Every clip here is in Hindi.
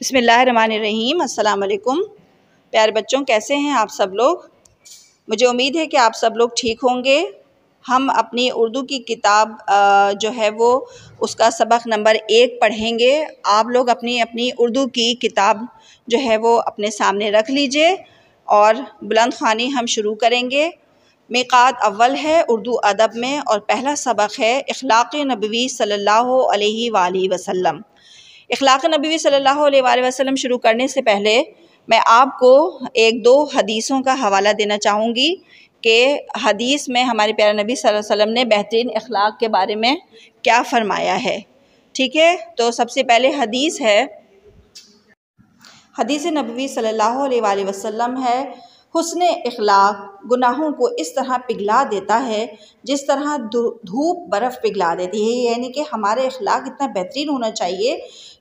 बिस्मिल्लाहिर्रहमानिर्रहीम। अस्सलाम वालेकुम। प्यारे बच्चों, कैसे हैं आप सब लोग? मुझे उम्मीद है कि आप सब लोग ठीक होंगे। हम अपनी उर्दू की किताब जो है वो उसका सबक नंबर 1 पढ़ेंगे। आप लोग अपनी अपनी उर्दू की किताब जो है वो अपने सामने रख लीजिए और बुलंद ख़्वानी हम शुरू करेंगे। मिक़ात अव्वल है उर्दू अदब में और पहला सबक है इख़्लाक़ नबवी सल्लल्लाहु अलैहि वसल्लम। इख़्लाक़ नबवी सल्लल्लाहु अलैहि वसल्लम शुरू करने से पहले मैं आपको एक दो हदीसों का हवाला देना चाहूँगी कि हदीस में हमारे प्यारे नबी सल्लल्लाहु अलैहि वसल्लम ने बेहतरीन इख़्लाक़ के बारे में क्या फ़रमाया है। ठीक है, तो सबसे पहले हदीस है, हदीस नबवी सल्लल्लाहु अलैहि वसल्लम है, हुस्न इख़्लाक़ गुनाहों को इस तरह पिघला देता है जिस तरह धूप बर्फ़ पिघला देती है। यानी कि हमारे इख़्लाक़ इतना बेहतरीन होना चाहिए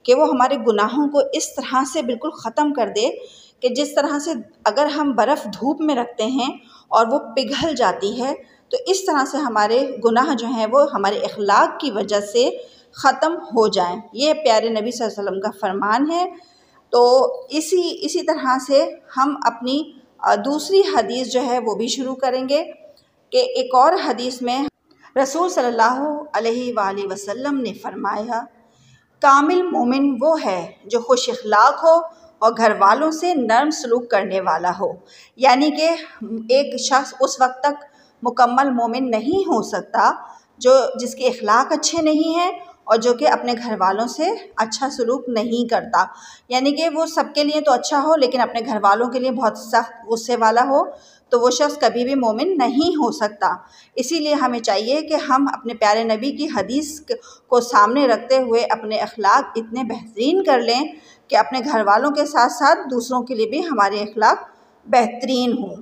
कि वो हमारे गुनाहों को इस तरह से बिल्कुल ख़त्म कर दे कि जिस तरह से अगर हम बर्फ़ धूप में रखते हैं और वो पिघल जाती है, तो इस तरह से हमारे गुनाह जो हैं वो हमारे इख़्लाक़ की वजह से ख़त्म हो जाएं। ये प्यारे नबी सल्लल्लाहु अलैहि वसल्लम का फ़रमान है। तो इसी तरह से हम अपनी दूसरी हदीस जो है वो भी शुरू करेंगे कि एक और हदीस में रसूल सल्लल्लाहु अलैहि वसल्लम ने फ़रमाया, कामिल मोमिन वो है जो खुश इख़्लाक़ हो और घर वालों से नर्म सलूक करने वाला हो। यानी कि एक शख्स उस वक्त तक मुकम्मल मोमिन नहीं हो सकता जिसके इख़्लाक़ अच्छे नहीं हैं और जो कि अपने घर वालों से अच्छा सलूक नहीं करता। यानी कि वो सबके लिए तो अच्छा हो लेकिन अपने घर वालों के लिए बहुत सख्त गुस्से वाला हो, तो वो शख्स कभी भी मोमिन नहीं हो सकता। इसीलिए हमें चाहिए कि हम अपने प्यारे नबी की हदीस को सामने रखते हुए अपने अखलाक इतने बेहतरीन कर लें कि अपने घर वालों के साथ साथ दूसरों के लिए भी हमारे अखलाक बेहतरीन हों।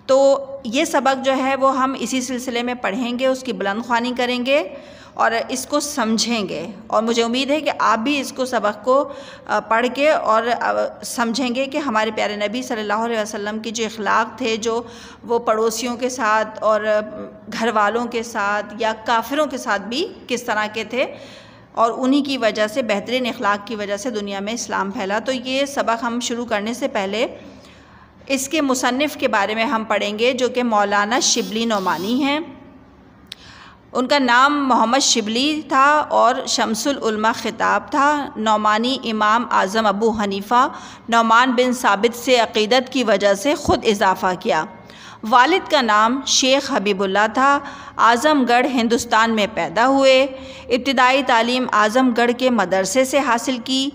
तो ये सबक जो है वो हम इसी सिलसिले में पढ़ेंगे, उसकी बुलंद ख़्वानी करेंगे और इसको समझेंगे। और मुझे उम्मीद है कि आप भी इसको सबक को पढ़ के और समझेंगे कि हमारे प्यारे नबी सल्लल्लाहु अलैहि वसल्लम की जो इख़्लाक़ थे, जो वो पड़ोसियों के साथ और घर वालों के साथ या काफिरों के साथ भी किस तरह के थे और उन्हीं की वजह से, बेहतरीन इख़्लाक़ की वजह से दुनिया में इस्लाम फैला। तो ये सबक हम शुरू करने से पहले इसके मुसन्निफ़ के बारे में हम पढ़ेंगे, जो कि मौलाना शिबली नोमानी हैं। उनका नाम मोहम्मद शिबली था और शमसुल उलमा ख़िताब था। नोमानी इमाम आज़म अबू हनीफ़ा नोमान बिन साबित से अक़ीदत की वजह से ख़ुद इजाफ़ा किया। वालिद का नाम शेख हबीबुल्लाह था। आज़मगढ़ हिंदुस्तान में पैदा हुए। इब्तिदाई तालीम आज़मगढ़ के मदरसे से हासिल की।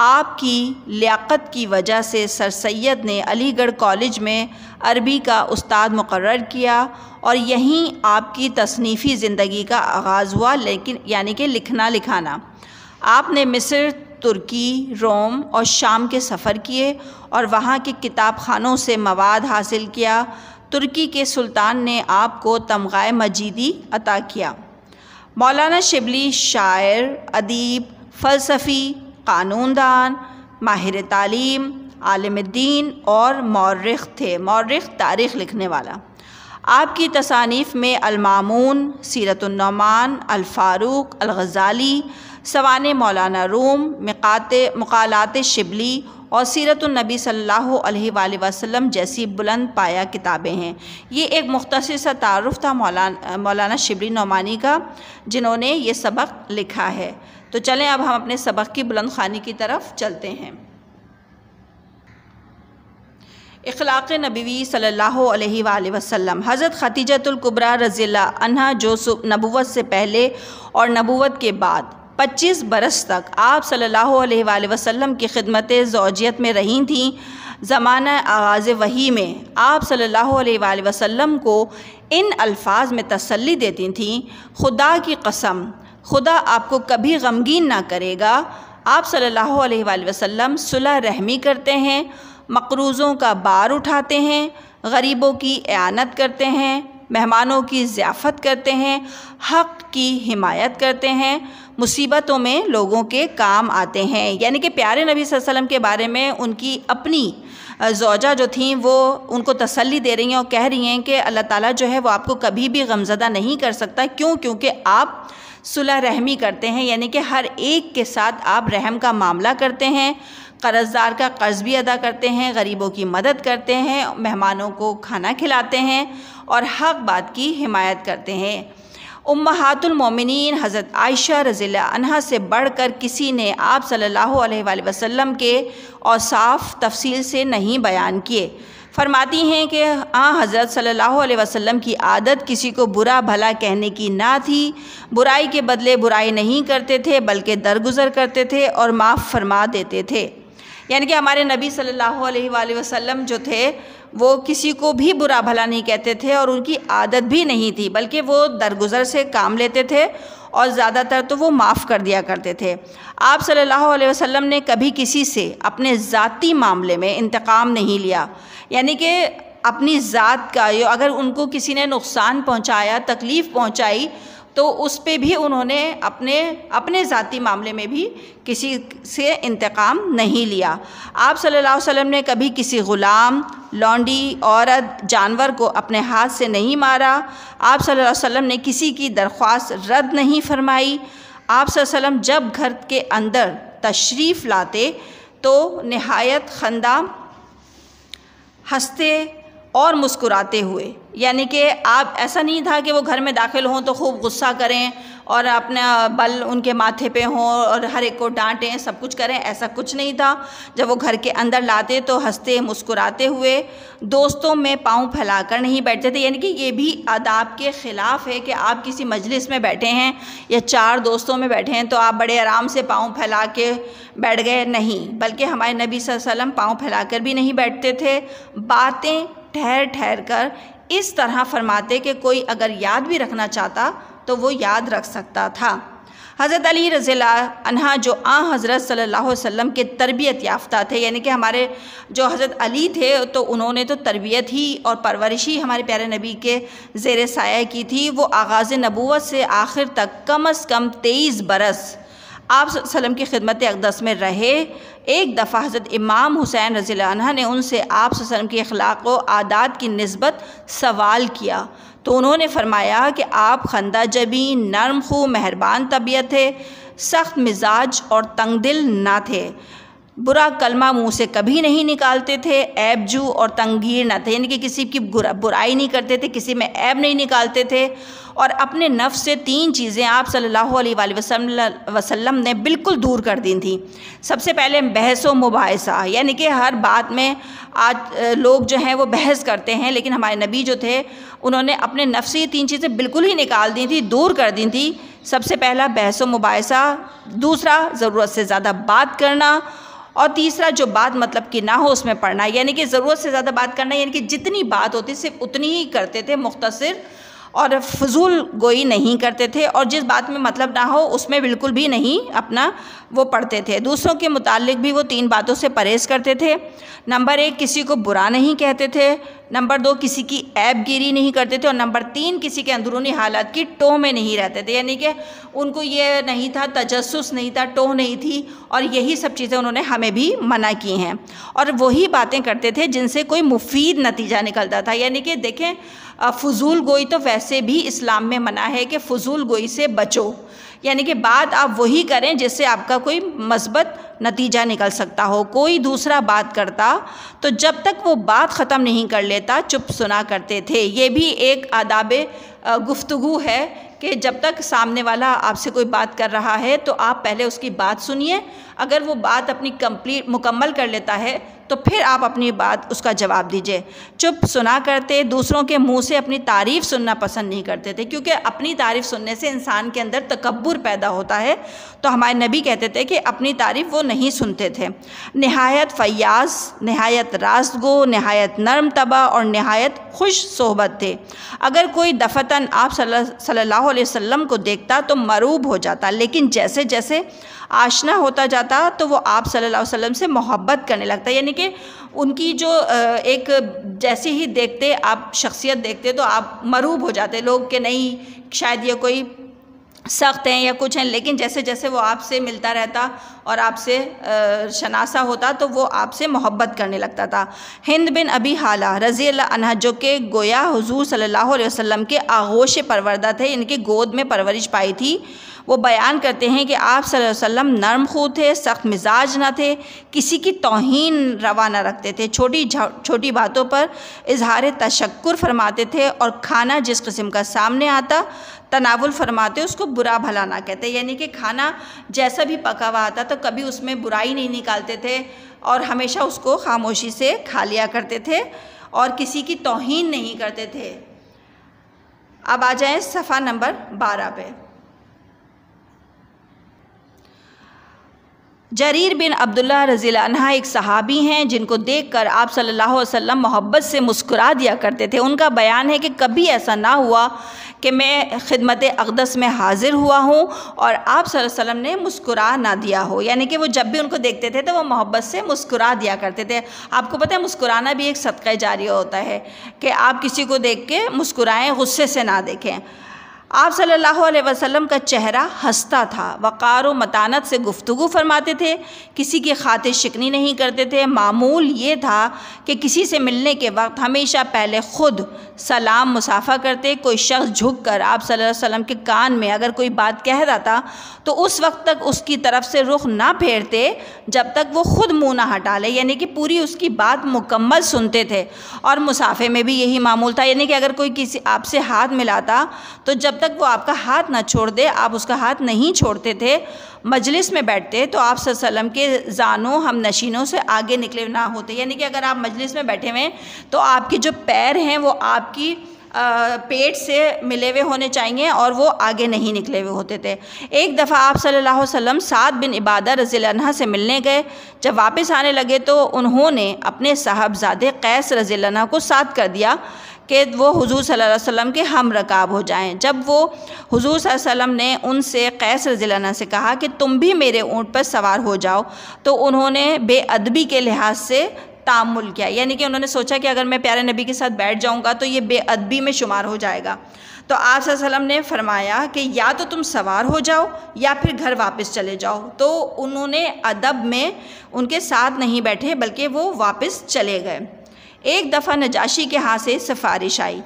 आपकी लियाक़त की वजह से सर सैयद ने अलीगढ़ कॉलेज में अरबी का उस्ताद मुक़र्रर किया और यहीं आपकी तसनीफ़ी ज़िंदगी का आगाज़ हुआ, लेकिन यानी कि लिखना लिखाना। आपने मिस्र, तुर्की, रोम और शाम के सफ़र किए और वहाँ के किताब खानों से मवाद हासिल किया। तुर्की के सुल्तान ने आपको तमग़ाए मजीदी अता किया। मौलाना शिबली शायर, अदीब, फ़लसफ़ी, क़ानूनदान, माहिर तालीम, आलिम दीन और मौर्रिख़ थे। मौर्रिख़ तारीख़ लिखने वाला। आपकी तसानीफ़ में अल-मामून, सीरतुन्नोमान, अल-फ़ारूक़, अल-ग़ज़ाली, सवाने मौलाना रूम, मक़ालात शिबली और सीरतुन्नबी सल्लल्लाहु अलैहि वसल्लम जैसी बुलंद पाया किताबें हैं। ये एक मुख़्तसर सा तारुफ़ था मौलाना शिबली नोमानी का, जिन्होंने ये सबक लिखा है। तो चलें अब हम अपने सबक की बुलंद ख़्वानी की तरफ चलते हैं। इख़्लाक़ नबवी सल्लल्लाहु अलैहि वसल्लम। हज़रत ख़दीजतुल कुबरा रज़ियल्लाहु अन्हा, जो नबुव्वत से पहले और नबुव्वत के बाद 25 बरस तक आप सल्लल्लाहु अलैहि वसल्लम की खिदमत ज़ौजियत में रही थीं, ज़माना आगाज़ वही में आप सल्लल्लाहु अलैहि वसल्लम को इन अल्फाज में तसल्ली देती थीं, खुदा की कसम, खुदा आपको कभी गमगीन ना करेगा। आप सल्लल्लाहु अलैहि वसल्लम सुलह रहमी करते हैं, मक़रूज़ों का बार उठाते हैं, गरीबों की इआनत करते हैं, मेहमानों की ज़ियाफ़त करते हैं, हक़ की हिमायत करते हैं, मुसीबतों में लोगों के काम आते हैं। यानी कि प्यारे नबी सल्लल्लाहु अलैहि वसल्लम के बारे में उनकी अपनी ज़ौजा जो थी वो उनको तसल्ली दे रही हैं और कह रही हैं कि अल्लाह ताला जो है वो आपको कभी भी गमज़दा नहीं कर सकता। क्यों? क्योंकि आप सुलह रहमी करते हैं, यानी कि हर एक के साथ आप रहम का मामला करते हैं, कर्ज़दार का कर्ज़ भी अदा करते हैं, गरीबों की मदद करते हैं, मेहमानों को खाना खिलाते हैं और हक़ बात की हिमायत करते हैं। उम्महातुल मोमिनीन हज़रत आयशा रज़ियल्लाहु अन्हा से बढ़कर किसी ने आप सल्लल्लाहु अलैहि वसल्लम के औसाफ तफसील से नहीं बयान किए। फरमाती हैं कि हज़रत सल्लल्लाहु अलैहि वसल्लम की आदत किसी को बुरा भला कहने की ना थी, बुराई के बदले बुराई नहीं करते थे बल्कि दरगुज़र करते थे और माफ़ फरमा देते थे। यानी कि हमारे नबी सल्लल्लाहु अलैहि वसल्लम जो थे वो किसी को भी बुरा भला नहीं कहते थे और उनकी आदत भी नहीं थी, बल्कि वो दरगुज़र से काम लेते थे और ज़्यादातर तो वो माफ़ कर दिया करते थे। आप सल्लल्लाहु अलैहि वसल्लम ने कभी किसी से अपने ज़ाती मामले में इंतकाम नहीं लिया, यानी कि अपनी ज़ात का अगर उनको किसी ने नुकसान पहुँचाया, तकलीफ़ पहुँचाई तो उस पे भी उन्होंने अपने ज़ाती मामले में भी किसी से इंतकाम नहीं लिया। आप सल्लल्लाहु अलैहि वसल्लम ने कभी किसी ग़ुलाम, लौंडी, औरत, जानवर को अपने हाथ से नहीं मारा। आप सल्लल्लाहु अलैहि वसल्लम ने किसी की दरख्वास्त रद्द नहीं फरमाई। आप सल्लल्लाहु अलैहि वसल्लम जब घर के अंदर तशरीफ़ लाते तो नहायत खंदा, हंसते और मुस्कुराते हुए, यानी कि आप ऐसा नहीं था कि वो घर में दाखिल हों तो खूब गुस्सा करें और अपना बल उनके माथे पे हों और हर एक को डांटें, सब कुछ करें, ऐसा कुछ नहीं था। जब वो घर के अंदर लाते तो हंसते मुस्कुराते हुए, दोस्तों में पाँव फैलाकर नहीं बैठते थे, यानी कि ये भी आदाब के ख़िलाफ़ है कि आप किसी मजलिस में बैठे हैं या 4 दोस्तों में बैठे हैं तो आप बड़े आराम से पाँव फैला के बैठ गए, नहीं, बल्कि हमारे नबी सल्लल्लाहु अलैहि वसल्लम पाँव फैलाकर भी नहीं बैठते थे। बातें ठहर ठहर कर इस तरह फरमाते कि कोई अगर याद भी रखना चाहता तो वो याद रख सकता था। हज़रत अली रज़ियल्लाहु अन्हा जो हज़रत सल्लल्लाहु अलैहि वसल्लम के तरबियत याफ्ता थे, यानी कि हमारे जो हज़रत अली थे तो उन्होंने तो तरबियत ही और परवरिश ही हमारे प्यारे नबी के ज़ेर साया की थी। वो आगाज़ नबूवत से आखिर तक कम से कम 23 बरस आप सल्लम की खिदमत अक़दस में रहे। एक दफ़ा हज़रत इमाम हुसैन रज़ियल्लाहु अन्हु ने उनसे आप सल्लम के अखलाक़ व आदात की निस्बत सवाल किया तो उन्होंने फ़रमाया कि आप खंदा जबी, नरम खू, मेहरबान तबीयत थे, सख्त मिजाज और तंग दिल ना थे, बुरा कलमा मुँह से कभी नहीं निकालते थे, ऐबजू और तंगीर न थे, यानी कि किसी की बुराई नहीं करते थे, किसी में ऐब नहीं निकालते थे और अपने नफ्स से 3 चीज़ें आप सल्लल्लाहु अलैहि वसल्लम ने बिल्कुल दूर कर दी थी। सबसे पहले बहस व मुबाहिसा, यानी कि हर बात में आज लोग जो हैं वो बहस करते हैं, लेकिन हमारे नबी जो थे उन्होंने अपने नफ्स से ये 3 चीज़ें बिल्कुल ही निकाल दी थी, दूर कर दी थी। सबसे पहला बहस व मुबाहिसा, दूसरा ज़रूरत से ज़्यादा बात करना और तीसरा जो बात मतलब कि ना हो उसमें पढ़ना, यानी कि ज़रूरत से ज़्यादा बात करना, यानी कि जितनी बात होती सिर्फ उतनी ही करते थे, मुख्तसर और फजूल गोई नहीं करते थे और जिस बात में मतलब ना हो उसमें बिल्कुल भी नहीं अपना वो पढ़ते थे। दूसरों के मुतालिक भी वो 3 बातों से परहेज़ करते थे। नंबर 1 किसी को बुरा नहीं कहते थे, नंबर 2 किसी की ऐबगिरी नहीं करते थे और नंबर 3 किसी के अंदरूनी हालात की टोह में नहीं रहते थे, यानी कि उनको ये नहीं था, तजस्सुस नहीं था, टोह नहीं थी और यही सब चीज़ें उन्होंने हमें भी मना की हैं और वही बातें करते थे जिनसे कोई मुफीद नतीजा निकलता था। यानी कि देखें, फ़ुज़ूल गोई तो वैसे भी इस्लाम में मना है कि फ़ुज़ूल गोई से बचो, यानी कि बात आप वही करें जिससे आपका कोई मस्बत नतीजा निकल सकता हो। कोई दूसरा बात करता तो जब तक वो बात ख़त्म नहीं कर लेता चुप सुना करते थे। ये भी एक आदाब गुफ्तगू है कि जब तक सामने वाला आपसे कोई बात कर रहा है तो आप पहले उसकी बात सुनिए, अगर वो बात अपनी मुकम्मल कर लेता है तो फिर आप अपनी बात उसका जवाब दीजिए। चुप सुना करते, दूसरों के मुंह से अपनी तारीफ़ सुनना पसंद नहीं करते थे, क्योंकि अपनी तारीफ़ सुनने से इंसान के अंदर तकब्बुर पैदा होता है। तो हमारे नबी कहते थे कि अपनी तारीफ़ वो नहीं सुनते थे। नहायत फ़याज़, नहायत रास्तगो, नहायत नरम तबा और नहायत खुश सोहबत थे। अगर कोई दफ़तन आप सल्लल्लाहु अलैहि वसल्लम को देखता तो मरूब हो जाता, लेकिन जैसे जैसे आशना होता जाता तो वो आप सल्लल्लाहु अलैहि वसल्लम से मोहब्बत करने लगता, यानी कि उनकी जो एक जैसे ही देखते आप शख्सियत देखते तो आप मरूब हो जाते लोग कि नहीं शायद ये कोई सख्त हैं या कुछ हैं, लेकिन जैसे जैसे वो आपसे मिलता रहता और आपसे शनासा होता तो वो आपसे मोहब्बत करने लगता था। हिंद बिन अबी हाला रज़ी अल्लाह अन्हा, जो कि गोया हुज़ूर सल्लल्लाहु अलैहि वसल्लम के आगोश परवरदा थे, इनकी गोद में परवरिश पाई थी, वो बयान करते हैं कि आप सल्लल्लाहु अलैहि वसल्लम नरम खू थे, सख्त मिजाज न थे, किसी की तौहीन रवा न रखते थे, छोटी छोटी बातों पर इजहार तशक्कुर फरमाते थे और खाना जिस किस्म का सामने आता तनावुल फरमाते उसको बुरा भला ना कहते, यानी कि खाना जैसा भी पका हुआ आता तो कभी उसमें बुराई नहीं निकालते थे और हमेशा उसको खामोशी से खा लिया करते थे और किसी की तौहीन नहीं करते थे। अब आ जाएं सफ़ा नंबर 12 पे। जरीर बिन अब्दुल्ला रज़ियल्लाहु अन्हा एक सहाबी हैं जिनको देखकर आप सल्लल्लाहु अलैहि वसल्लम मोहब्बत से मुस्कुरा दिया करते थे। उनका बयान है कि कभी ऐसा ना हुआ कि मैं खिदमत अक़दस में हाज़िर हुआ हूँ और आप सल्लल्लाहु अलैहि वसल्लम ने मुस्कुरा ना दिया हो, यानी कि वो जब भी उनको देखते थे तो वो मोहब्बत से मुस्कुरा दिया करते थे। आपको पता है मुस्कुराना भी एक सदक़ा जारिया होता है कि आप किसी को देख के मुस्कुराएँ, गुस्से से ना देखें। आप सल्लल्लाहु अलैहि वसल्लम का चेहरा हंसता था, वक़ार व मतानत से गुफ्तगू फरमाते थे, किसी की खातिर शिकनी नहीं करते थे। मामूल ये था कि किसी से मिलने के वक्त हमेशा पहले ख़ुद सलाम मुसाफ़ा करते। कोई शख्स झुक कर आप सल्लल्लाहु अलैहि वसल्लम के कान में अगर कोई बात कह रहा था तो उस वक्त तक उसकी तरफ से रुख ना फेरते जब तक वो ख़ुद मुँह ना हटा ले, यानी कि पूरी उसकी बात मुकम्मल सुनते थे। और मुसाफ़े में भी यही मामूल था, यानी कि अगर कोई किसी आपसे हाथ मिलाता तो जब तक वो आपका हाथ ना छोड़ दे आप उसका हाथ नहीं छोड़ते थे। मजलिस में बैठते तो आप सल्लल्लाहु अलैहि वसल्लम के ज़ानों हम नशीनों से आगे निकले ना होते, यानी कि अगर आप मजलिस में बैठे हुए तो आपके जो पैर हैं वो आपकी पेट से मिले हुए होने चाहिए और वो आगे नहीं निकले हुए होते थे। एक दफ़ा आप सल्लल्लाहु अलैहि वसल्लम साद बिन इबादा रज़ियल्लाहु अन्हा से मिलने गए। जब वापस आने लगे तो उन्होंने अपने साहबजादे कैस रज़ियल्लाहु अन्हा को साथ कर दिया कि वो हुज़ूर सल्लल्लाहु अलैहि वसल्लम के हम रकाब हो जाएं। जब वो हुज़ूर सल्लल्लाहु अलैहि वसल्लम ने उनसे कैस रज़ियल्लाहु अन्हा से कहा कि तुम भी मेरे ऊँट पर सवार हो जाओ, तो उन्होंने बेअदबी के लिहाज से तामुल किया, यानी कि उन्होंने सोचा कि अगर मैं प्यारे नबी के साथ बैठ जाऊंगा तो ये बेअदबी में शुमार हो जाएगा। तो आप सल्लल्लाहु अलैहि वसल्लम ने फरमाया कि या तो तुम सवार हो जाओ या फिर घर वापस चले जाओ। तो उन्होंने अदब में उनके साथ नहीं बैठे बल्कि वो वापस चले गए। एक दफ़ा नजाशी के यहाँ से सिफारिश आई,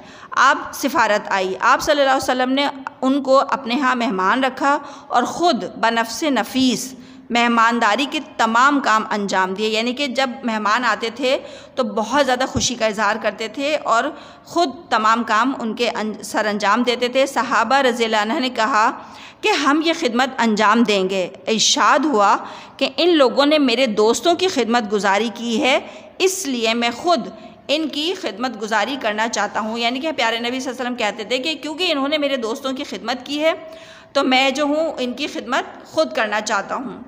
सिफारत आई। आप सल्लल्लाहु अलैहि वसल्लम ने उनको अपने यहाँ मेहमान रखा और ख़ुद बनफ्से नफीस मेहमानदारी के तमाम काम अंजाम दिए, यानी कि जब मेहमान आते थे तो बहुत ज़्यादा खुशी का इजहार करते थे और ख़ुद तमाम काम उनके सर अंजाम देते थे। सहाबा रज़ियल्लाहु अन्हु ने कहा कि हम ये खिदमत अंजाम देंगे। इरशाद हुआ कि इन लोगों ने मेरे दोस्तों की खिदमत गुजारी की है, इसलिए मैं ख़ुद इनकी खिदमत गुजारी करना चाहता हूँ। यानी कि प्यारे नबी सल्लल्लाहु अलैहि वसल्लम कहते थे कि क्योंकि इन्होंने मेरे दोस्तों की खिदमत की है तो मैं जो हूँ इनकी खिदमत ख़ुद करना चाहता हूँ।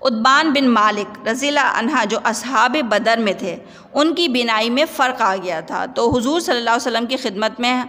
उद्बान बिन मालिक रज़ियल्लाहु अन्हा जो असहाब बदर में थे, उनकी बिनाई में फ़र्क आ गया था, तो हुज़ूर सल्लल्लाहु अलैहि वसल्लम की खिदमत में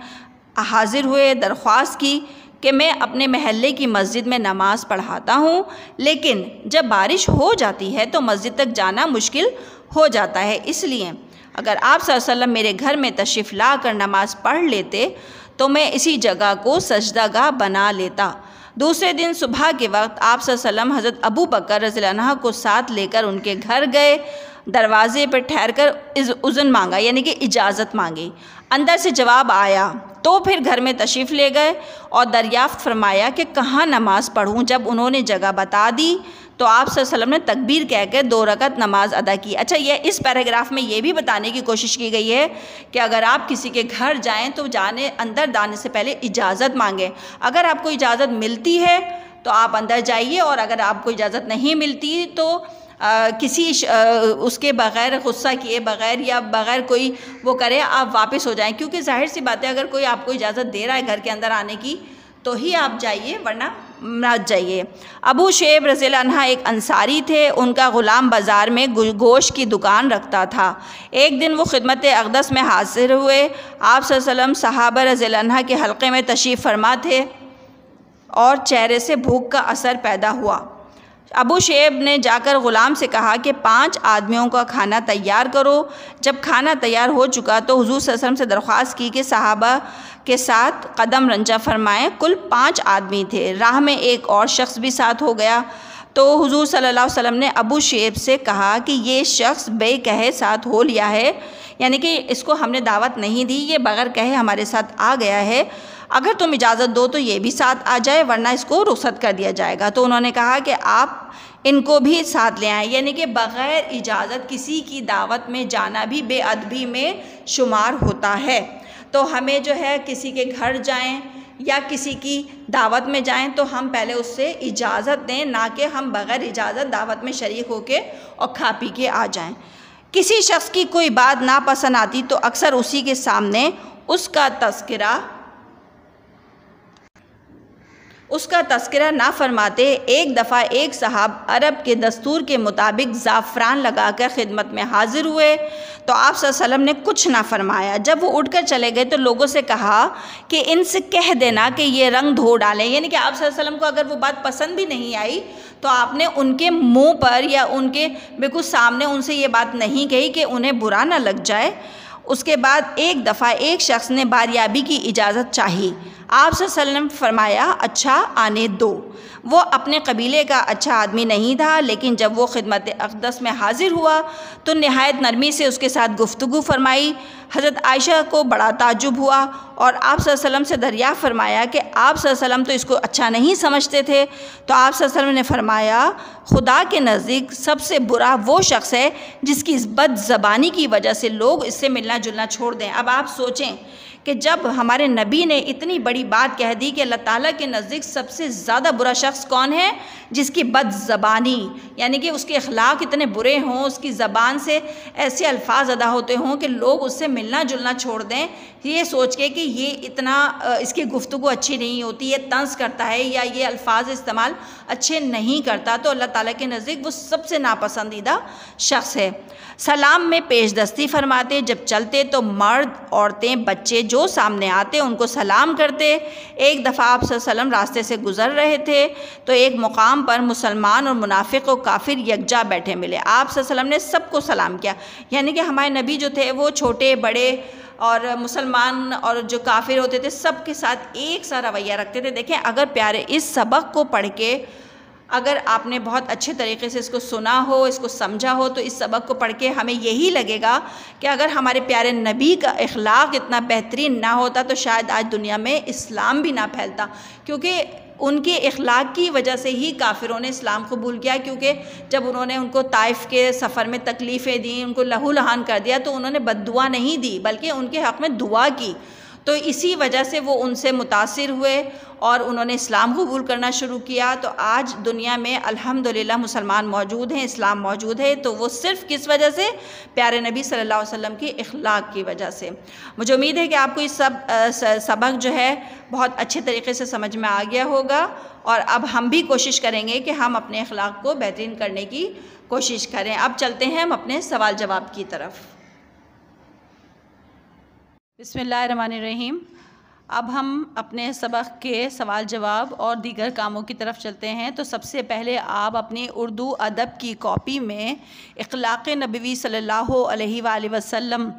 हाज़िर हुए, दरख्वास्त की कि मैं अपने महल्ले की मस्जिद में नमाज़ पढ़ाता हूँ, लेकिन जब बारिश हो जाती है तो मस्जिद तक जाना मुश्किल हो जाता है, इसलिए अगर आप सल्लल्लाहु अलैहि वसल्लम मेरे घर में तशरीफ़ ला कर नमाज़ पढ़ लेते तो मैं इसी जगह को सजदागाह बना लेता। दूसरे दिन सुबह के वक्त आप सल्लल्लाहु अलैहि वसल्लम हज़रत अबू बकर रज़ियल्लाहु अन्हु को साथ लेकर उनके घर गए। दरवाज़े पर ठहरकर उज़न मांगा, यानी कि इजाज़त मांगी। अंदर से जवाब आया तो फिर घर में तशरीफ़ ले गए और दरियाफ़्त फरमाया कि कहाँ नमाज़ पढ़ूँ। जब उन्होंने जगह बता दी तो आप सल्लल्लाहु अलैहि वसल्लम ने तकबीर कहकर 2 रकत नमाज अदा की। अच्छा, ये इस पैराग्राफ में ये भी बताने की कोशिश की गई है कि अगर आप किसी के घर जाएं तो अंदर जाने से पहले इजाज़त मांगें। अगर आपको इजाज़त मिलती है तो आप अंदर जाइए और अगर आपको इजाज़त नहीं मिलती तो उसके बग़ैर, गुस्सा किए बग़ैर या बग़ैर कोई वो करे आप वापस हो जाएं, क्योंकि जाहिर सी बात है अगर कोई आपको इजाज़त दे रहा है घर के अंदर आने की तो ही आप जाइए, वरना मत जाइए। अबू शेब रज़ियल्लाहु अन्हा एक अंसारी थे, उनका ग़ुलाम बाज़ार में गोश्त की दुकान रखता था। एक दिन वो खिदमत अक़दस में हाज़िर हुए। आप सल्लल्लाहु अलैहि वसल्लम सहाबा रज़ियल्लाहु अन्हा के हल्क़े में तशरीफ़ फरमा थे और चेहरे से भूख का असर पैदा हुआ। अबू शेब ने जाकर ग़ुलाम से कहा कि 5 आदमियों का खाना तैयार करो। जब खाना तैयार हो चुका तो हुज़ूर सल्लल्लाहु अलैहि वसल्लम से दरख्वास्त की कि सहाबा के साथ कदम रंजा फरमाएँ। कुल 5 आदमी थे, राह में एक और शख्स भी साथ हो गया। तो हुजूर सल्लल्लाहु अलैहि वसल्लम ने अबू शेब से कहा कि ये शख्स बे कहे साथ हो लिया है, यानी कि इसको हमने दावत नहीं दी, ये बगैर कहे हमारे साथ आ गया है, अगर तुम इजाज़त दो तो ये भी साथ आ जाए, वरना इसको रुखसत कर दिया जाएगा। तो उन्होंने कहा कि आप इनको भी साथ ले आएँ, यानी कि बग़ैर इजाज़त किसी की दावत में जाना भी बेअदबी में शुमार होता है। तो हमें जो है किसी के घर जाएं या किसी की दावत में जाएं तो हम पहले उससे इजाज़त दें, ना कि हम बग़ैर इजाज़त दावत में शरीक होके और खा पी के आ जाएं। किसी शख्स की कोई बात नापसंद आती तो अक्सर उसी के सामने उसका तस्करा ना फरमाते। एक दफ़ा एक साहब अरब के दस्तूर के मुताबिक ज़ाफ़रान लगाकर खिदमत में हाज़िर हुए तो आप सल्लल्लाहु अलैहि वसल्लम ने कुछ ना फरमाया। जब वो उठकर चले गए तो लोगों से कहा कि इनसे कह देना कि ये रंग धो डालें, यानी कि आप सल्लल्लाहु अलैहि वसल्लम को अगर वो बात पसंद भी नहीं आई तो आपने उनके मुंह पर या उनके बिल्कुल सामने उनसे ये बात नहीं कही कि उन्हें बुरा ना लग जाए। उसके बाद एक दफ़ा एक शख्स ने बारियाबी की इजाज़त चाही। आप सल्लल्लाहु अलैहि वसल्लम फरमाया, अच्छा आने दो। वो अपने कबीले का अच्छा आदमी नहीं था, लेकिन जब वो खिदमत अक़दस में हाज़िर हुआ तो नहायत नरमी से उसके साथ गुफ्तगू फरमाई। हज़रत आयशा को बड़ा ताज्जुब हुआ और आप सल्लल्लाहु अलैहि वसल्लम से दरियाफ़त फरमाया कि आप सल्लल्लाहु अलैहि वसल्लम तो इसको अच्छा नहीं समझते थे। तो आप सल्लल्लाहु अलैहि वसल्लम ने फरमाया, खुदा के नज़दीक सबसे बुरा वो शख्स है जिसकी इस बद ज़बानी की वजह से लोग इससे मिलना जुलना छोड़ दें। अब आप सोचें कि जब हमारे नबी ने इतनी बड़ी बात कह दी कि अल्लाह ताला के नज़दीक सबसे ज़्यादा बुरा शख्स कौन है, जिसकी बद ज़बानी, यानी कि उसके अखलाक इतने बुरे हों, उसकी ज़बान से ऐसे अल्फाज अदा होते हों कि लोग उससे मिलना जुलना छोड़ दें, ये सोच के कि ये इतना इसकी गुफ्तगू अच्छी नहीं होती, ये तंज़ करता है या ये अल्फाज इस्तेमाल अच्छे नहीं करता, तो अल्लाह ताला के नज़दीक वो सबसे नापसंदीदा शख्स है। सलाम में पेशदस्ती फरमाते, जब चलते तो मर्द औरतें बच्चे जो सामने आते उनको सलाम करते। एक दफ़ा आप सल्लल्लाहु अलैहि वसल्लम रास्ते से गुज़र रहे थे तो एक मुकाम पर मुसलमान और मुनाफिक और काफिर यकजा बैठे मिले। आप सल्लल्लाहु अलैहि वसल्लम ने सबको सलाम किया, यानी कि हमारे नबी जो थे वो छोटे बड़े और मुसलमान और जो काफिर होते थे सबके साथ एक सा रवैया रखते थे। देखें, अगर प्यारे इस सबक को पढ़ के अगर आपने बहुत अच्छे तरीके से इसको सुना हो, इसको समझा हो, तो इस सबक को पढ़ के हमें यही लगेगा कि अगर हमारे प्यारे नबी का इखलाक इतना बेहतरीन ना होता तो शायद आज दुनिया में इस्लाम भी ना फैलता, क्योंकि उनके इखलाक की वजह से ही काफिरों ने इस्लाम कबूल किया। क्योंकि जब उन्होंने उनको ताइफ के सफ़र में तकलीफ़ें दी, उनको लहू लहान कर दिया, तो उन्होंने बद्दुआ नहीं दी बल्कि उनके हक़ में दुआ की। तो इसी वजह से वो उनसे मुतासिर हुए और उन्होंने इस्लाम कबूल करना शुरू किया। तो आज दुनिया में अल्हम्दुलिल्लाह मुसलमान मौजूद हैं, इस्लाम मौजूद है, तो वो सिर्फ़ किस वजह से, प्यारे नबी सल्लल्लाहु अलैहि वसल्लम की इखलाक की वजह से। मुझे उम्मीद है कि आपको इस सबक जो है बहुत अच्छे तरीके से समझ में आ गया होगा और अब हम भी कोशिश करेंगे कि हम अपने इखलाक को बेहतरीन करने की कोशिश करें। अब चलते हैं हम अपने सवाल जवाब की तरफ। बिस्मिल्लाहिर्रहमानिर्रहीम। अब हम अपने सबक के सवाल जवाब और दीगर कामों की तरफ चलते हैं। तो सबसे पहले आप अपनी उर्दू अदब की कॉपी में इखलाक़ नबवी सल्लल्लाहु अलैहि वसल्लम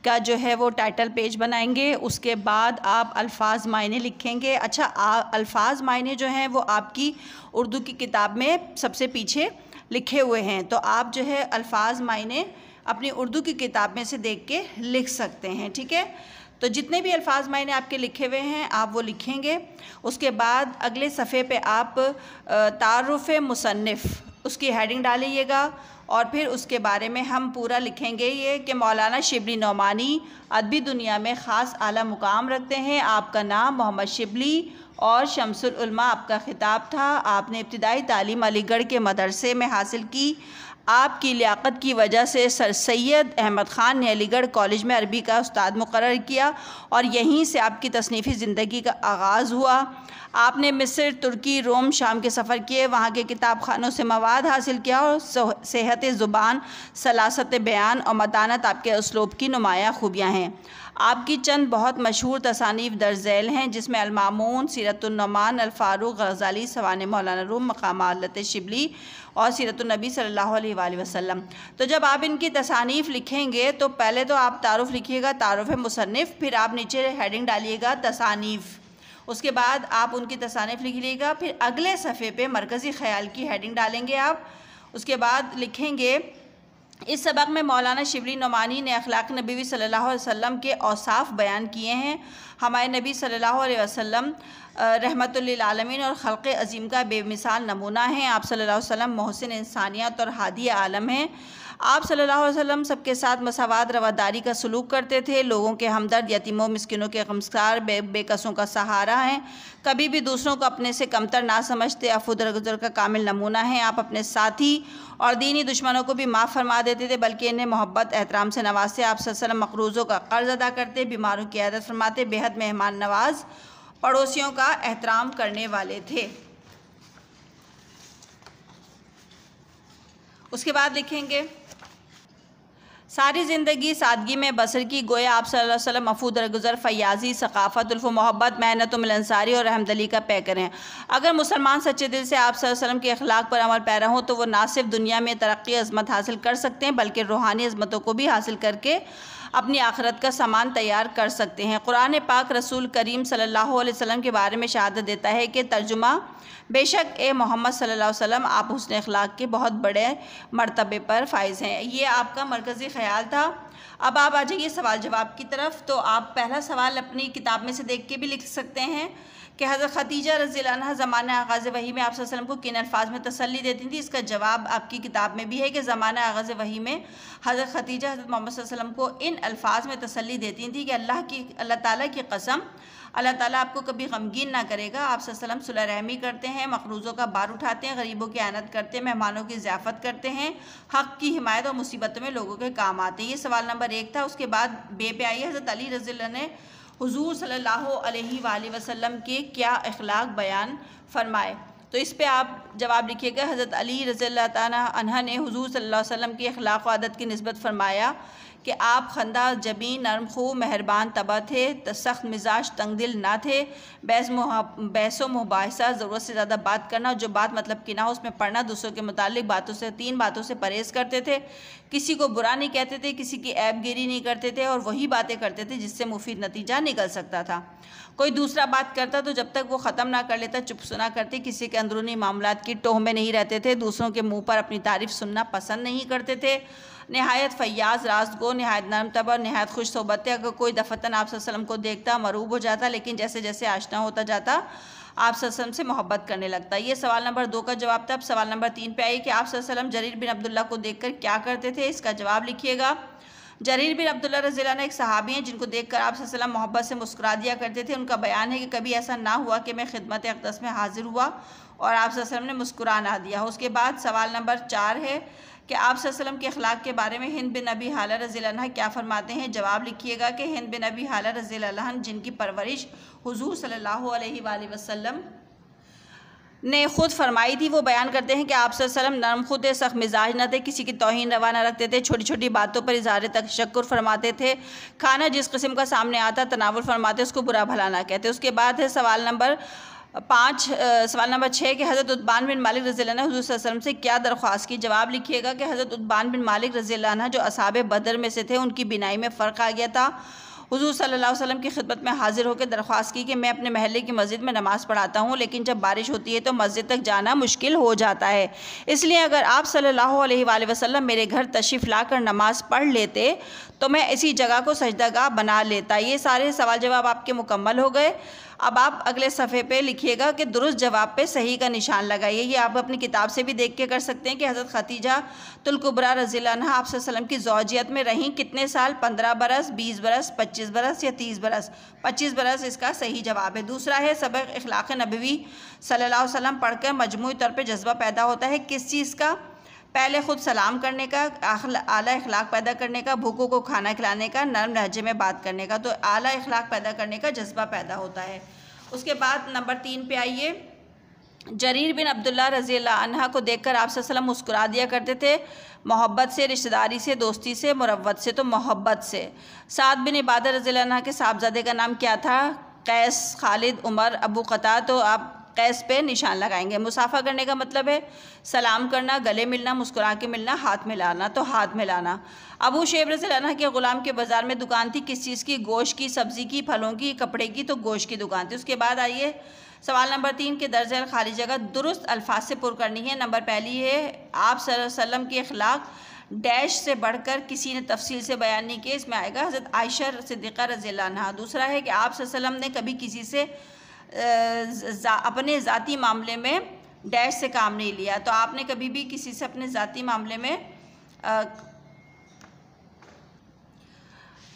का जो है वो टाइटल पेज बनाएंगे। उसके बाद आप अल्फाज मायने लिखेंगे। अच्छा, अल्फाज मायने जो हैं वो आपकी उर्दू की किताब में सबसे पीछे लिखे हुए हैं, तो आप जो है अल्फाज मायने अपनी उर्दू की किताब में से देख के लिख सकते हैं। ठीक है, तो जितने भी अल्फाज मायने आपके लिखे हुए हैं आप वो लिखेंगे। उसके बाद अगले सफ़े पे आप तारुफ़ मुसन्निफ़ उसकी हेडिंग डालिएगा और फिर उसके बारे में हम पूरा लिखेंगे ये कि मौलाना शिबली नौमानी अदबी दुनिया में ख़ास आला मुकाम रखते हैं। आपका नाम मोहम्मद शिबली और शमसुल उलमा आपका ख़िताब था। आपने इब्तिदाई तालीम अलीगढ़ के मदरसे में हासिल की। आपकी लियाकत की वजह से सर सैयद अहमद ख़ान ने अलीगढ़ कॉलेज में अरबी का उस्ताद मुकर्रर किया और यहीं से आपकी तसनीफ़ी ज़िंदगी का आगाज़ हुआ। आपने मिस्र, तुर्की, रोम, शाम के सफ़र किए, वहाँ के किताब खानों से मवाद हासिल किया और सेहत ज़ुबान, सलासत बयान और मतानत आपके उसलूब की नुमायाँ खूबियाँ हैं। आपकी चंद बहुत मशहूर तसानीफ़ दर्ज झैल हैं, जिसमें अल-मामून, सीरतुन्नुमान, अल-फ़ारूक़, ग़ज़ाली, सवाने मौलाना रूम, मक़ामात शिबली और सीरतुन्नबी सल्लल्लाहु अलैहि वसल्लम। तो जब आप इनकी तसानीफ़ लिखेंगे तो पहले तो आप तारुफ़ लिखिएगा, तारुफ़ मुसन्निफ़, फिर आप नीचे हेडिंग डालिएगा तसानीफ़। उसके बाद आप उनकी तसानीफ़ लिख लीजिएगा। फिर अगले सफ़े पे मरकज़ी ख़याल की हेडिंग डालेंगे आप। उसके बाद लिखेंगे इस सबक में मौलाना शिबली नोमानी ने अखलाक नबी सल्लल्लाहु अलैहि वसल्लम के औसाफ बयान किए हैं। हमारे नबी सल्लल्लाहु अलैहि वसल्लम रहमतुल लिल आलमीन और खल्क़ अज़ीम का बेमिसाल नमूना है। आप सल्लल्लाहु अलैहि वसल्लम मोहसिन इंसानियत और हादी आलम हैं। आप सल्लल्लाहु अलैहि वसल्लम सबके साथ मसावात रवादारी का सलूक करते थे। लोगों के हमदर्द, यतीमों मिस्किनों के गमसार, बेकसों का सहारा हैं। कभी भी दूसरों को अपने से कमतर ना समझते। अफ़ू दरगुज़र का कामिल नमूना है। आप अपने साथी और दीनी दुश्मनों को भी माफ़ फरमा देते थे, बल्कि इन्हें मोहब्बत एहतराम से नवाजते। आप सल्लल्लाहु अलैहि वसल्लम मक़रूज़ों का कर्ज़ अदा करते, बीमारों की इयादत फरमाते, बेहद मेहमान नवाज, पड़ोसियों का एहतराम करने वाले थे। उसके बाद लिखेंगे सारी ज़िंदगी सादगी में बसर की, गोया आप सल्लल्लाहु अलैहि वसल्लम अफ़ू दरगुज़र, फ़याज़ी, सक़ाफ़त, उल्फ़ मोहब्बत, मेहनत व मिलनसारी और रहमदिली का पैकर हैं। अगर मुसलमान सच्चे दिल से आप सल्लल्लाहु अलैहि वसल्लम के अखलाक पर अमल पैरा हों तो वो ना सिर्फ दुनिया में तरक्की अज़मत हासिल कर सकते हैं, बल्कि रूहानी अज़मतों को भी हासिल करके अपनी आखिरत का सामान तैयार कर सकते हैं। कुरान पाक रसूल करीम सल्लल्लाहु अलैहि वसल्लम के बारे में शहादत देता है कि तर्जुमा, बेशक ए मोहम्मद सल्लल्लाहु अलैहि वसल्लम आप हुस्न अखलाक के बहुत बड़े मर्तबे पर फाइज़ हैं। ये आपका मरकज़ी ख़याल था। अब आप आ जाइए सवाल जवाब की तरफ। तो आप पहला सवाल अपनी किताब में से देख के भी लिख सकते हैं कि हज़रत खदीजा रज़ियल्लाहु अन्हा ज़माना आगाज़ वही में आप सल्लल्लाहु अलैहि वसल्लम को किन अल्फाज में तसल्ली देती थी। इसका जवाब आपकी किताब में भी है कि ज़माना आगाज़ वही में हज़रत खदीजा हज़रत मोहम्मद सल्लल्लाहु अलैहि वसल्लम को इन अल्फाज में तसल्ली देती थी कि अल्लाह ताला की कसम, अल्लाह ताला आपको कभी गमगीन ना करेगा। आप सल्लल्लाहु अलैहि वसल्लम सुलह रहमी करते हैं, मक़रूज़ों का बार उठाते हैं, गरीबों की आनत करते हैं, मेहमानों की ज़ियाफ़त करते हैं, हक़ की हिमायत और मुसीबतों में लोगों के काम आते हैं। ये सवाल नंबर 1 था। उसके बाद बे पे आइए, हज़रत अली रज़ियल्लाहु अन्हु ने हुज़ूर सल्लल्लाहु अलैहि वसल्लम के क्या अखलाक बयान फरमाए। तो इस पे आप जवाब लिखिएगा। हज़रत अली रज़ियल्लाहु अन्हु ने हुज़ूर सल्लल्लाहु अलैहि वसल्लम की अखलाक व आदत की निस्बत फरमाया कि आप खंदा जबीन, नरम खूब, मेहरबान तबा थे, सख्त मिजाज, तंग दिल ना थे, बहस व मुबाहिसा, ज़रूरत से ज़्यादा बात करना, जो बात मतलब की ना हो उसमें पढ़ना, दूसरों के मुतालिक बातों से 3 बातों से परहेज़ करते थे, किसी को बुरा नहीं कहते थे, किसी की ऐबगिरी नहीं करते थे और वही बातें करते थे जिससे मुफीद नतीजा निकल सकता था। कोई दूसरा बात करता तो जब तक वो ख़त्म ना कर लेता चुप सुना करते, किसी के अंदरूनी मामलात की टोह में नहीं रहते थे, दूसरों के मुँह पर अपनी तारीफ़ सुनना पसंद नहीं करते थे, नहायत फ़याज़, राज़गो, नहायत नरम तबा, नहायत खुश सोबत थे। अगर कोई दफ़तन आप सल्लल्लाहु अलैहि वसल्लम को देखता मरूब हो जाता, लेकिन जैसे जैसे आशना होता जाता आप सल्लल्लाहु अलैहि वसल्लम से मोहब्बत करने लगता। ये सवाल नंबर 2 का जवाब था। अब सवाल नंबर 3 पे आइए कि आप सल्लल्लाहु अलैहि वसल्लम जरीर बिन अब्दुल्ला को देखकर क्या करते थे। इसका जवाब लिखिएगा। जरीर बिन अब्दुल्ला रज़ियल्लाहु अन्हु एक सहाबी हैं जिनको देखकर आप सल्लल्लाहु अलैहि वसल्लम मोहब्बत से मुस्कुरा दिया करते थे। उनका बयान है कि कभी ऐसा ना हुआ कि मैं खिदमत अक़दस में हाजिर हुआ और आप सल्लल्लाहु अलैहि वसल्लम ने मुस्कुरा ना दिया। उसके बाद सवाल नंबर 4 है कि आप सल्लल्लाहु अलैहि वसल्लम के अखलाक के बारे में हिंद बिन अबी हाला रज़ियल्लाहु अन्हा क्या फरमाते हैं। जवाब लिखिएगा कि हिंद बिन अबी हाला रज़ियल्लाहु अन्हा जिनकी परवरिश हुज़ूर सल्लल्लाहु अलैहि वसल्लम ने खुद फरमाई थी, वो बयान करते हैं कि आप सल्लल्लाहु अलैहि वसल्लम नरम खुद सख्त मिजाज न थे, किसी की तौहीन रवा न रखते थे, छोटी छोटी बातों पर इज़हार तशक्कुर फरमाते थे, खाना जिस किस्म का सामने आता तनावुल फरमाते, उसको बुरा भला ना कहते। उसके बाद है सवाल नंबर 6 कि हज़रत उतबान बिन मालिक रज़ियल्लाहु अन्हु हुज़ूर सल्लल्लाहु अलैहि वसल्लम से क्या दरख्वास्त की। जवाब लिखिएगा कि हज़रत उतबान बिन मालिक रज़ियल्लाहु अन्हु जो असहाबे बदर में से थे, उनकी बिनाई में फ़र्क आ गया था। हुज़ूर सल्लल्लाहु अलैहि वसल्लम की खिदमत में हाजिर होकर दरख्वास्त की कि मैं अपने महल्ले की मस्जिद में नमाज़ पढ़ाता हूँ, लेकिन जब बारिश होती है तो मस्जिद तक जाना मुश्किल हो जाता है, इसलिए अगर आप सल्लल्लाहु अलैहि वसल्लम मेरे घर तशरीफ़ लाकर नमाज़ पढ़ लेते तो मैं इसी जगह को सजदागाह बना लेता। ये सारे सवाल जवाब आपके मुकम्मल हो गए। अब आप अगले सफ़े पे लिखिएगा कि दुरुस्त जवाब पे सही का निशान लगाइए। ये आप अपनी किताब से भी देख के कर सकते हैं कि हज़रत खदीजा तुल कुबरा रज़ियल्लाहु अन्हा आप सल्लल्लाहु अलैहि वसल्लम की ज़ौजियत में रहीं कितने साल, 15 बरस, 20 बरस, 25 बरस या 30 बरस। 25 बरस इसका सही जवाब है। दूसरा है सबक अखलाक नबवी सल्लल्लाहु अलैहि वसल्लम पढ़कर मजमूई तौर पर जज्बा पैदा होता है किस चीज़ का। पहले ख़ुद सलाम करने का, आला अखलाक पैदा करने का, भूखों को खाना खिलाने का, नरम लहजे में बात करने का। तो आला अखलाक पैदा करने का जज्बा पैदा होता है। उसके बाद नंबर 3 पे आइए। जरीर बिन अब्दुल्ला रज़ियल्लाहु अन्हा को देखकर आप सल्लल्लाहु अलैहि वसल्लम मुस्कुरा दिया करते थे, मोहब्बत से, रिश्तेदारी से, दोस्ती से, मुरव्वत से। तो मोहब्बत से। साद बिन इबादत रज़ियल्लाहु अन्हा के साहबजादे का नाम क्या था। कैस, खालिद, उमर, अबू क़ता। तो आप कैस पे निशान लगाएंगे। मुसाफा करने का मतलब है सलाम करना, गले मिलना, मुस्कुरा के मिलना, हाथ मिलाना, तो हाथ मिलाना। अबू शैब रज़ियल्लाहु अन्हु के ग़ुलाम के बाज़ार में दुकान थी, किस चीज़ की? गोश्त की, सब्ज़ी की, फलों की, कपड़े की, तो गोश्त की दुकान थी। उसके बाद आइए सवाल नंबर 3 के दर्ज खाली जगह दुरुस्त अल्फाज से पुर करनी है। नंबर पहली है आप सल्लल्लाहु अलैहि वसल्लम के अखलाक डैश से बढ़कर किसी ने तफसील से बयान नहीं किए, इसमें आएगा हज़रत आयशा सिद्दीक़ा रज़ियल्लाहु अन्हा। दूसरा है कि आप सल्लल्लाहु अलैहि वसल्लम ने कभी किसी से अपने ज़ाती मामले में डैश से काम नहीं लिया, तो आपने कभी भी किसी से अपने ज़ाती मामले में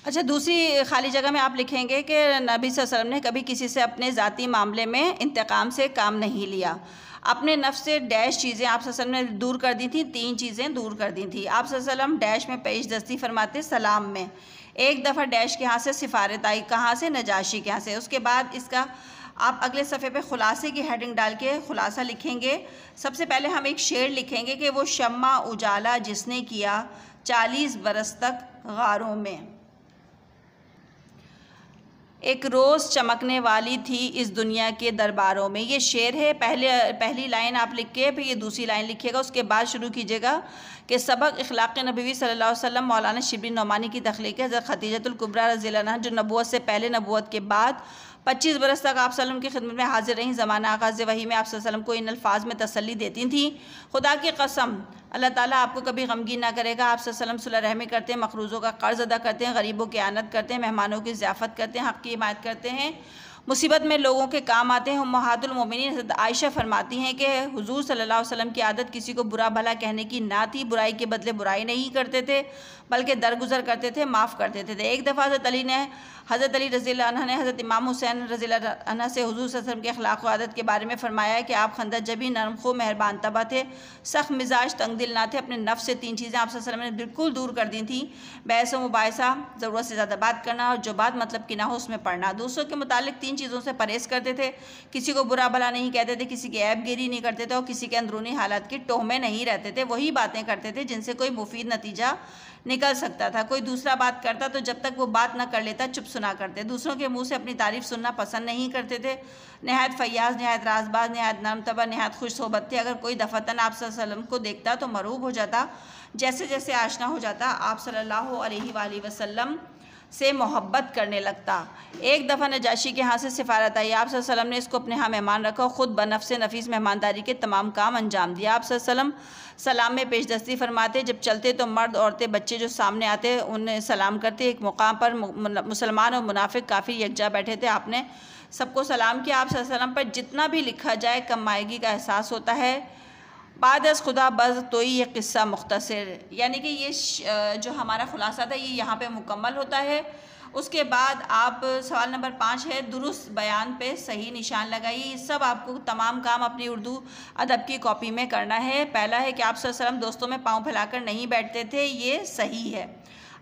अच्छा, दूसरी खाली जगह में आप लिखेंगे कि नबी सल्लल्लाहु अलैहि वसल्लम ने कभी किसी से अपने ज़ाती मामले में इंतकाम से काम नहीं लिया। अपने नफ्स से डैश चीज़ें आप सल्लल्लाहु अलैहि वसल्लम ने दूर कर दी थी, 3 चीज़ें दूर कर दी थी। आप सल्लल्लाहु अलैहि वसल्लम डैश में पेश दस्ती फरमाते सलाम में। एक दफ़ा डैश के यहाँ से सिफारत आई, कहाँ से? नजाशी के यहाँ से। उसके बाद इसका आप अगले सफ़े पे खुलासे की हेडिंग डाल के खुलासा लिखेंगे। सबसे पहले हम एक शेर लिखेंगे कि वो शम्मा उजाला जिसने किया 40 बरस तक गारों में, एक रोज़ चमकने वाली थी इस दुनिया के दरबारों में। ये शेर है। पहली लाइन आप लिख के फिर ये दूसरी लाइन लिखिएगा। उसके बाद शुरू कीजिएगा कि सबक इखलाक़ नबवी सल्लल्लाहु अलैहि वसल्लम मौलाना शिबली नोमानी की तख्लीक़ है। हज़रत खदीजतुल कुबरा रज़ियल्लाहु अन्हा जो नबूवत से पहले, नबूवत के बाद 25 बरस तक आप सल्लम की खिदमत में हाजिर रहीं। ज़माना आगाज़ वही में आप सल्लम को इन अल्फाज में तसल्ली देती थीं, खुदा की कसम अल्लाह ताला आपको कभी गमगीन ना करेगा। आप सल्लम सुलह रहमी करते हैं, मखरूज़ों का कर्ज़ अदा करते हैं, गरीबों की आनत करते हैं, मेहमानों की ज़ियाफ़त करते हैं, हक़ की हिमायत करते हैं, मुसीबत में लोगों के काम आते हैं। उम्महातुल मोमिनीन हज़रत आयशा फरमाती हैं कि हुज़ूर सल्लल्लाहु अलैहि वसल्लम की आदत किसी को बुरा भला कहने की ना थी। बुराई के बदले बुराई नहीं करते थे, बल्कि दरगुजर करते थे, माफ़ कर देते थे। एक दफ़ा हज़रत अली रज़ियल्लाहु अन्हु ने हज़रत इमाम हुसैन रज़ियल्लाहु अन्हु से हुज़ूर सल्लल्लाहु अलैहि वसल्लम के अखलाक़ व आदत के बारे में फ़रमाया है कि आप खंदर जबी, नरम खो, मेहरबान तबा थे, सख्त मिजाज, तंग दिल ना थे। अपने नफ्स से 3 चीज़ें आप सल्लल्लाहु अलैहि वसल्लम ने बिल्कुल दूर कर दी थी। बहस व मुबाहिसा, ज़रूरत से ज़्यादा बात करना, और जो बात मतलब की ना हो उसमें पढ़ना। दूसरों के मुतालिक 3 चीज़ों से परहेज़ करते थे, किसी को बुरा भला नहीं कहते थे, किसी की ऐबगिरी नहीं करते थे, और किसी के अंदरूनी हालात की टोह में नहीं रहते थे। वही बातें करते थे जिनसे कोई मुफीद नतीजा निकल सकता था। कोई दूसरा बात करता तो जब तक वो बात ना कर लेता चुप सुना करते। दूसरों के मुंह से अपनी तारीफ़ सुनना पसंद नहीं करते थे। नहायत फ़याज़, नहायत राजबाज, नहायत नरम तबा, नहायत खुश सोबत थे। अगर कोई दफ़तन आप सल्लल्लाहु अलैहि वसल्लम को देखता तो मरूब हो जाता। जैसे जैसे आशना हो जाता आप सल्लल्लाहु अलैहि वसल्लम से मोहब्बत करने लगता। एक दफ़ा नजाशी के यहाँ से सिफारत आई, आप सल्लल्लाहु अलैहि वसल्लम ने इसको अपने यहाँ मेहमान रखा, ख़ुद बनफ़्स नफीस मेहमानदारी के तमाम काम अंजाम दिया। आप सल्लल्लाहु अलैहि वसल्लम सलाम में पेशदस्ती फरमाते, जब चलते तो मर्द औरतें बच्चे जो सामने आते उन्हें सलाम करते। एक मकाम पर मुसलमान और मुनाफिक काफ़ी यकजा बैठे थे, आपने सबको सलाम किया। आप सल्लल्लाहु अलैहि वसल्लम पर जितना भी लिखा जाए कम आएगी का एहसास होता है। बाद अज़ खुदा बज़ तो ये किस्सा मुख्तसर, यानी कि ये जो हमारा खुलासा था ये यहाँ पे मुकम्मल होता है। उसके बाद आप सवाल नंबर 5 है दुरुस्त बयान पे सही निशान लगाइए। सब आपको तमाम काम अपनी उर्दू अदब की कॉपी में करना है। पहला है कि आप सल्लल्लाहु अलैहि वसल्लम दोस्तों में पाँव फैलाकर नहीं बैठते थे, ये सही है।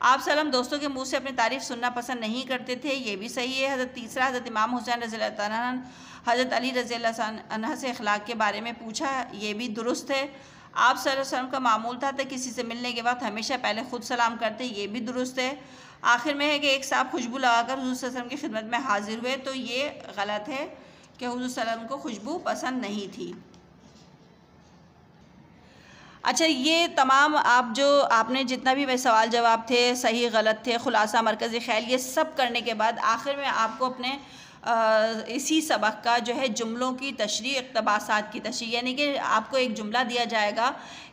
आप सल्लम दोस्तों के मुंह से अपनी तारीफ़ सुनना पसंद नहीं करते थे, ये भी सही है। तीसरा, हज़रत इमाम हुसैन रज़ियल्लाहु अन्हु हज़रत अली रज़ियल्लाहु अन्हु से अखलाक के बारे में पूछा, ये भी दुरुस्त है। आप सल्लल्लाहु अलैहि वसल्लम का मामूल था तो किसी से मिलने के वक्त हमेशा पहले ख़ुद सलाम करते, ये भी दुरुस्त है। आखिर में है कि एक साहब खुशबू लगाकर हुज़ूर सल्लल्लाहु अलैहि वसल्लम की खिदमत में हाजिर हुए, तो ये गलत है कि हुज़ूर सल्लल्लाहु अलैहि वसल्लम को खुशबू पसंद नहीं थी। अच्छा, ये तमाम आप जो आपने जितना भी सवाल जवाब थे, सही गलत थे, खुलासा, मरकज़ी ख़याल, ये सब करने के बाद आखिर में आपको अपने इसी सबक का जो है जुमलों की तशरीह, इक़्तिबासात की तशरीह, यानी कि आपको एक जुमला दिया जाएगा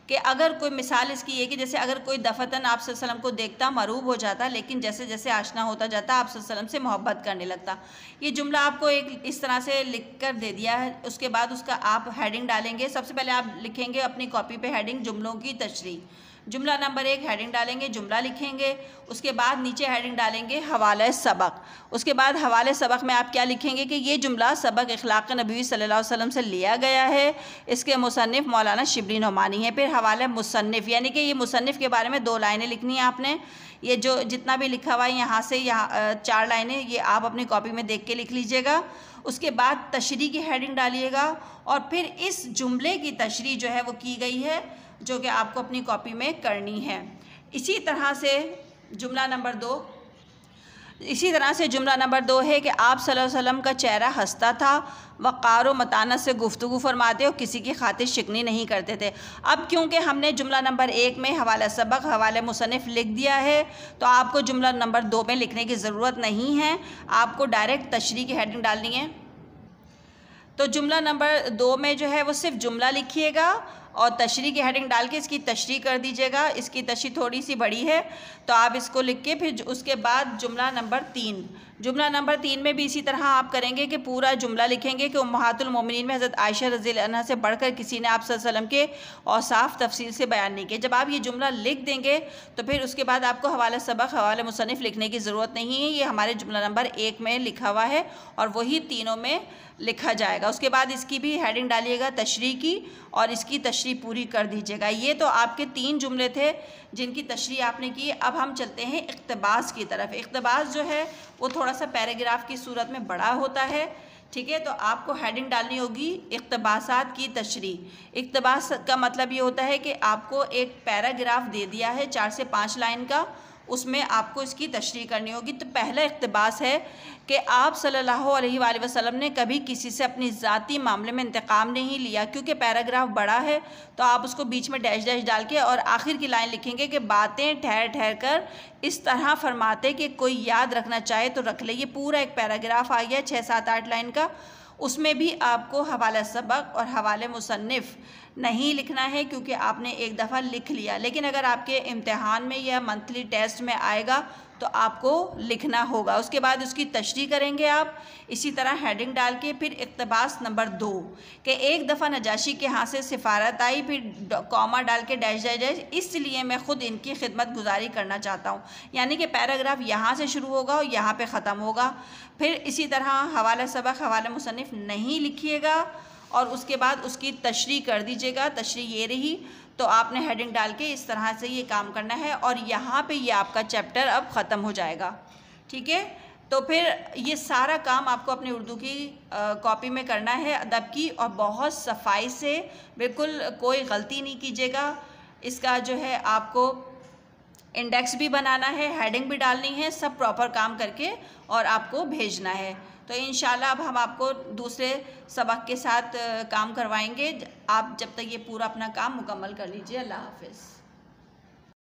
कि अगर कोई मिसाल इसकी है कि जैसे अगर कोई दफ़तन आप सल्लल्लाहु अलैहि वसल्लम को देखता मरूब हो जाता, लेकिन जैसे जैसे आशना होता जाता आप सल्लल्लाहु अलैहि वसल्लम से मोहब्बत करने लगता। ये जुमला आपको एक इस तरह से लिख कर दे दिया है। उसके बाद उसका आप हेडिंग डालेंगे। सबसे पहले आप लिखेंगे अपनी कॉपी पे हेडिंग जुमलों की तशरीह। जुमला नंबर 1 हेडिंग डालेंगे, जुमला लिखेंगे। उसके बाद नीचे हेडिंग डालेंगे हवाले सबक। उसके बाद हवाले सबक में आप क्या लिखेंगे कि ये जुमला सबक इखलाक़ नबी सल्लल्लाहु अलैहि वसल्लम से लिया गया है, इसके मुसन्निफ़ मौलाना शिबली नोमानी है। फिर हवाले मुसन्निफ़, यानी कि ये मुसन्निफ़ के बारे में 2 लाइनें लिखनी है आपने। ये जो जितना भी लिखा हुआ है यहाँ से यहाँ 4 लाइनें, ये आप अपनी कॉपी में देख के लिख लीजिएगा। उसके बाद तशरीह की हेडिंग डालिएगा और फिर इस जुमले की तशरीह जो है वो की गई है, जो कि आपको अपनी कॉपी में करनी है। इसी तरह से जुमला नंबर 2, इसी तरह से जुमला नंबर 2 है कि आप सल्लल्लाहु अलैहि वसल्लम का चेहरा हंसता था, वक़ार व मतानत से गुफ्तगू फरमाते और किसी की खातिर शिकनी नहीं करते थे। अब क्योंकि हमने जुमला नंबर 1 में हवाला सबक हवाले मुसन्निफ़ लिख दिया है, तो आपको जुमला नंबर 2 में लिखने की ज़रूरत नहीं है, आपको डायरेक्ट तशरीह की हेडिंग डालनी है। तो जुमला नंबर 2 में जो है वो सिर्फ जुमला लिखिएगा और तशरीह की हेडिंग डाल के इसकी तशरीह कर दीजिएगा। इसकी तशरीह थोड़ी सी बड़ी है तो आप इसको लिख के फिर उसके बाद जुमला नंबर 3 में भी इसी तरह आप करेंगे कि पूरा जुमला लिखेंगे कि उम्महातुल मोमिनीन में हज़रत आयशा रज़ियल्लाहु अन्हा से बढ़कर किसी ने आप सल्लल्लाहु अलैहि वसल्लम के औसाफ तफसील से बयान नहीं किए। जब आप ये जुमला लिख देंगे तो फिर उसके बाद आपको हवाला सबक हवाले मुसन्निफ़ लिखने की ज़रूरत नहीं है, ये हमारे जुमला नंबर 1 में लिखा हुआ है और वही तीनों में लिखा जाएगा। उसके बाद इसकी भी हेडिंग डालिएगा तशरीह की और इसकी तशरीह पूरी कर दीजिएगा। ये तो आपके 3 जुमले थे जिनकी तशरीह आपने की। अब हम चलते हैं इक़्तिबास की तरफ। इक़्तिबास जो है वो थोड़ा सा पैराग्राफ की सूरत में बड़ा होता है, ठीक है। तो आपको हेडिंग डालनी होगी इक़्तिबासात की तशरीह। इक़्तिबास का मतलब ये होता है कि आपको एक पैराग्राफ दे दिया है 4 से 5 लाइन का, उसमें आपको इसकी तशरीह करनी होगी। तो पहला इक़्तिबास है कि आप सल्लल्लाहु अलैहि वसल्लम ने कभी किसी से अपनी ज़ाती मामले में इंतकाम नहीं लिया। क्योंकि पैराग्राफ बड़ा है तो आप उसको बीच में डैश डैश डाल के और आखिर की लाइन लिखेंगे कि बातें ठहर ठहर कर इस तरह फरमाते कि कोई याद रखना चाहे तो रख ले। ये पूरा एक पैराग्राफ आ गया 6, 7, 8 लाइन का। उसमें भी आपको हवाला सबक और हवाले मुसन्निफ़ नहीं लिखना है क्योंकि आपने एक दफ़ा लिख लिया। लेकिन अगर आपके इम्तिहान में या मंथली टेस्ट में आएगा तो आपको लिखना होगा। उसके बाद उसकी तशरीह करेंगे आप इसी तरह हेडिंग डाल के। फिर इक़्तिबास नंबर 2 कि एक दफ़ा नजाशी के यहाँ से सिफारत आई, फिर कॉमा डाल के डैश डैश डैश, इसलिए मैं ख़ुद इनकी खिदमत गुजारी करना चाहता हूँ। यानी कि पैराग्राफ यहाँ से शुरू होगा और यहाँ पे ख़त्म होगा। फिर इसी तरह हवाला सबक हवाला मुसन्निफ़ नहीं लिखिएगा और उसके बाद उसकी तशरीह कर दीजिएगा। तशरीह ये रही, तो आपने हेडिंग डाल के इस तरह से ये काम करना है और यहाँ पे ये आपका चैप्टर अब ख़त्म हो जाएगा, ठीक है। तो फिर ये सारा काम आपको अपनी उर्दू की कॉपी में करना है, अदब की, और बहुत सफाई से, बिल्कुल कोई गलती नहीं कीजिएगा। इसका जो है आपको इंडेक्स भी बनाना है, हेडिंग भी डालनी है, सब प्रॉपर काम करके और आपको भेजना है। तो इंशाल्लाह अब हम आपको दूसरे सबक के साथ काम करवाएंगे। आप जब तक ये पूरा अपना काम मुकम्मल कर लीजिए। अल्लाह हाफ़िज़।